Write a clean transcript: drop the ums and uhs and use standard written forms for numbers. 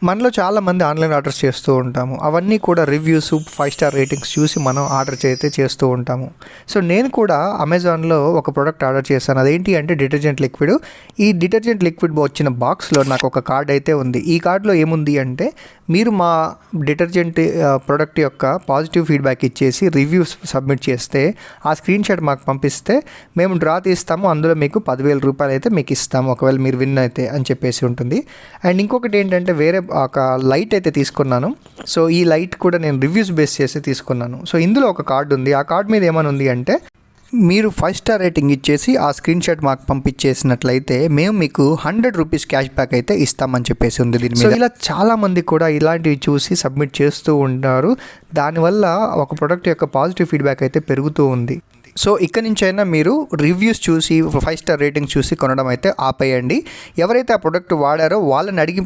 మనలో చాలామంది online orders చేస్తూ ఉంటాము. అవన్నీ కూడా రివ్యూస్ 5 స్టార్ రేటింగ్స్ చూసి మనం ఆర్డర్ చేస్తూ ఉంటాము. సో నేను కూడా అమెజాన్లో ఒక ప్రోడక్ట్ ఆర్డర్ చేశాను. అదేంటి అంటే డిటర్జెంట్ లిక్విడ్. ఈ డిటర్జెంట్ లిక్విడ్ వచ్చిన బాక్స్లో నాకు ఒక కార్డ్ అయితే ఉంది. ఈ కార్డులో ఏముంది అంటే మీరు మా డిటర్జెంట్ ప్రోడక్ట్ యొక్క పాజిటివ్ ఫీడ్బ్యాక్ ఇచ్చేసి రివ్యూస్ సబ్మిట్ చేస్తే ఆ స్క్రీన్ షాట్ మాకు పంపిస్తే మేము డ్రా తీస్తాము, అందులో మీకు 10,000 రూపాయలు అయితే మీకు ఇస్తాము ఒకవేళ మీరు విన్ అయితే అని చెప్పేసి ఉంటుంది. అండ్ ఇంకొకటి ఏంటంటే వేరే ఒక లైట్ అయితే తీసుకున్నాను. సో ఈ లైట్ కూడా నేను రివ్యూస్ బేస్ చేసి తీసుకున్నాను. సో ఇందులో ఒక కార్డు ఉంది. ఆ కార్డు మీద ఏమని ఉంది అంటే మీరు 5 స్టార్ రేటింగ్ ఇచ్చేసి ఆ స్క్రీన్ షాట్ మాకు పంపించేసినట్లయితే మేము మీకు 100 రూపీస్ క్యాష్ బ్యాక్ అయితే ఇస్తామని చెప్పేసి ఉంది దీని మీద. సో ఇలా చాలామంది కూడా ఇలాంటివి చూసి సబ్మిట్ చేస్తూ ఉంటారు. దానివల్ల ఒక ప్రోడక్ట్ యొక్క పాజిటివ్ ఫీడ్బ్యాక్ అయితే పెరుగుతూ ఉంది. సో ఇక్కడ నుంచైనా మీరు రివ్యూస్ చూసి 5 స్టార్ రేటింగ్ చూసి కొనడం అయితే ఆపేయండి. ఎవరైతే ఆ ప్రోడక్ట్ వాడారో వాళ్ళని అడిగి